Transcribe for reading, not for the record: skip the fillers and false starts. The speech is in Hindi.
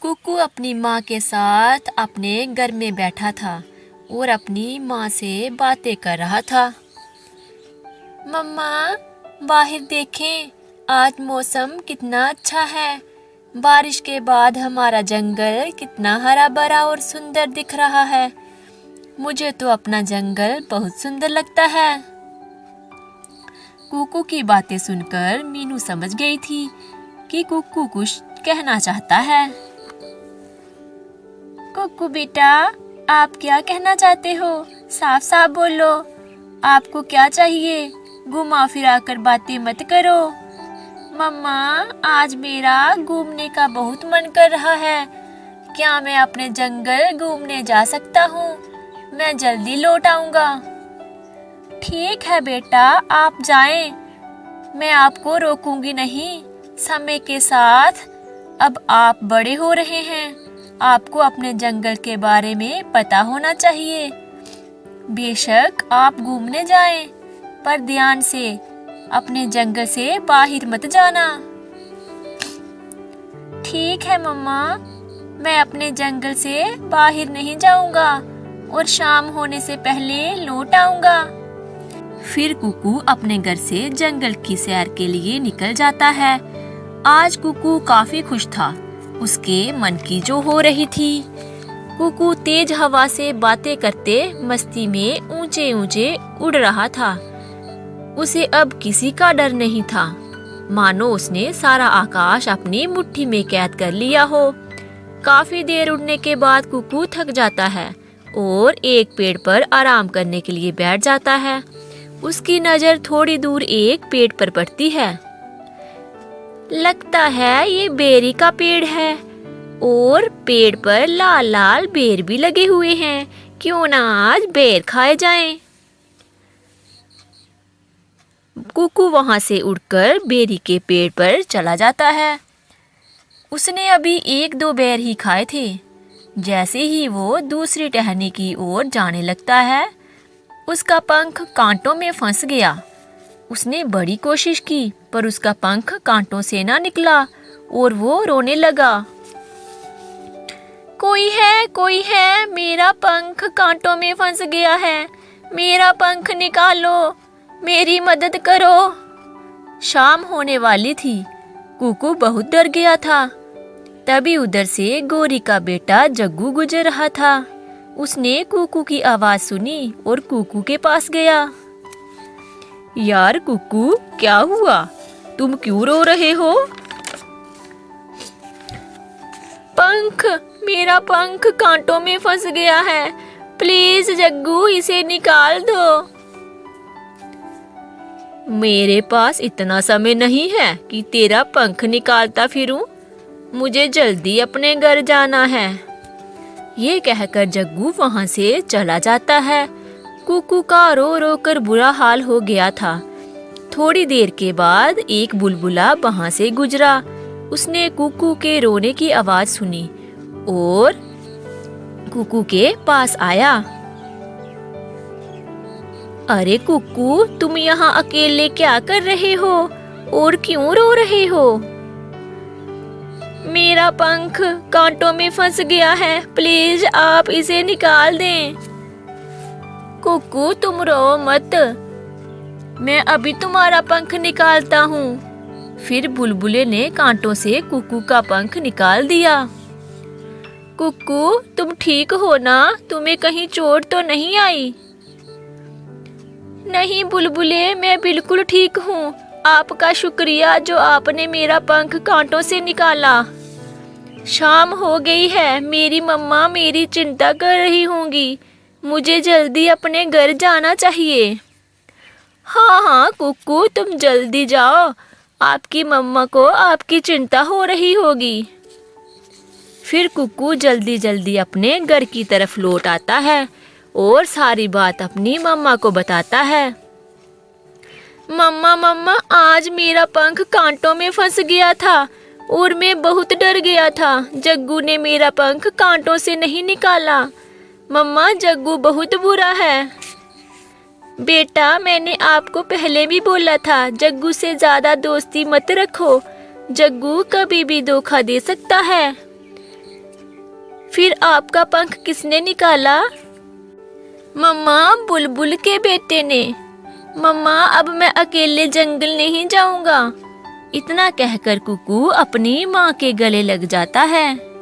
कुक्कू अपनी माँ के साथ अपने घर में बैठा था और अपनी माँ से बातें कर रहा था। मम्मा, बाहर देखें, आज मौसम कितना अच्छा है। बारिश के बाद हमारा जंगल कितना हरा भरा और सुंदर दिख रहा है। मुझे तो अपना जंगल बहुत सुंदर लगता है। कुक्कू की बातें सुनकर मीनू समझ गई थी कि कुक्कू कुछ कहना चाहता है। कुक्कू बेटा, आप क्या कहना चाहते हो? साफ साफ बोलो। आपको क्या चाहिए? घुमा फिरा कर बातें मत करो। मम्मा, आज मेरा घूमने का बहुत मन कर रहा है। क्या मैं अपने जंगल घूमने जा सकता हूँ? मैं जल्दी लौट आऊँगा। ठीक है बेटा, आप जाएं। मैं आपको रोकूंगी नहीं। समय के साथ अब आप बड़े हो रहे हैं। आपको अपने जंगल के बारे में पता होना चाहिए। बेशक आप घूमने जाएं, पर ध्यान से, अपने जंगल से बाहर मत जाना। ठीक है मम्मा, मैं अपने जंगल से बाहर नहीं जाऊंगा और शाम होने से पहले लौट आऊंगा। फिर कुक्कू अपने घर से जंगल की सैर के लिए निकल जाता है। आज कुक्कू काफी खुश था। उसके मन की जो हो रही थी। कुक्कू तेज हवा से बातें करते मस्ती में ऊंचे ऊंचे उड़ रहा था। उसे अब किसी का डर नहीं था, मानो उसने सारा आकाश अपनी मुट्ठी में कैद कर लिया हो। काफी देर उड़ने के बाद कुक्कू थक जाता है और एक पेड़ पर आराम करने के लिए बैठ जाता है। उसकी नजर थोड़ी दूर एक पेड़ पर पड़ती है। लगता है ये बेरी का पेड़ है और पेड़ पर लाल लाल बेर भी लगे हुए हैं। क्यों ना आज बेर खाए जाएं। कुक्कू वहां से उड़कर बेरी के पेड़ पर चला जाता है। उसने अभी 1-2 बेर ही खाए थे। जैसे ही वो दूसरी टहनी की ओर जाने लगता है, उसका पंख कांटों में फंस गया। उसने बड़ी कोशिश की, पर उसका पंख कांटों से ना निकला और वो रोने लगा। कोई है, मेरा पंख कांटों में फंस गया है। मेरा पंख निकालो, मेरी मदद करो। शाम होने वाली थी। कुक्कू बहुत डर गया था। तभी उधर से गोरी का बेटा जग्गू गुजर रहा था। उसने कुक्कू की आवाज सुनी और कुक्कू के पास गया। यार कुक्कू, क्या हुआ? तुम क्यों रो रहे हो? मेरा पंख कांटों में फंस गया है। प्लीज जग्गू, इसे निकाल दो। मेरे पास इतना समय नहीं है कि तेरा पंख निकालता फिरूं। मुझे जल्दी अपने घर जाना है। ये कहकर जग्गू वहां से चला जाता है। कुक्कू का रो रो कर बुरा हाल हो गया था। थोड़ी देर के बाद एक बुलबुला वहां से गुजरा। उसने कुक्कू के रोने की आवाज सुनी और कुक्कू के पास आया। अरे कुक्कू, तुम यहाँ अकेले क्या कर रहे हो और क्यों रो रहे हो? मेरा पंख कांटों में फंस गया है। प्लीज आप इसे निकाल दें। कुक्कू, तुम रो मत, मैं अभी तुम्हारा पंख निकालता हूँ। फिर बुलबुले ने कांटों से कुक्कू का पंख निकाल दिया। कुक्कू, तुम ठीक हो ना? तुम्हें कहीं चोट तो नहीं आई? नहीं बुलबुले, मैं बिल्कुल ठीक हूँ। आपका शुक्रिया जो आपने मेरा पंख कांटों से निकाला। शाम हो गई है। मेरी मम्मा मेरी चिंता कर रही होंगी। मुझे जल्दी अपने घर जाना चाहिए। हाँ कुक्कू, तुम जल्दी जाओ। आपकी मम्मा को आपकी चिंता हो रही होगी। फिर कुक्कू जल्दी जल्दी अपने घर की तरफ लौट आता है और सारी बात अपनी मम्मा को बताता है। मम्मा, आज मेरा पंख कांटों में फंस गया था और मैं बहुत डर गया था। जग्गू ने मेरा पंख कांटों से नहीं निकाला। मम्मा, जग्गू बहुत बुरा है। बेटा, मैंने आपको पहले भी बोला था, जग्गू से ज्यादा दोस्ती मत रखो। जग्गू कभी भी धोखा दे सकता है। फिर आपका पंख किसने निकाला? मम्मा, बुलबुल के बेटे ने। मम्मा, अब मैं अकेले जंगल नहीं जाऊंगा। इतना कहकर कुकू अपनी माँ के गले लग जाता है।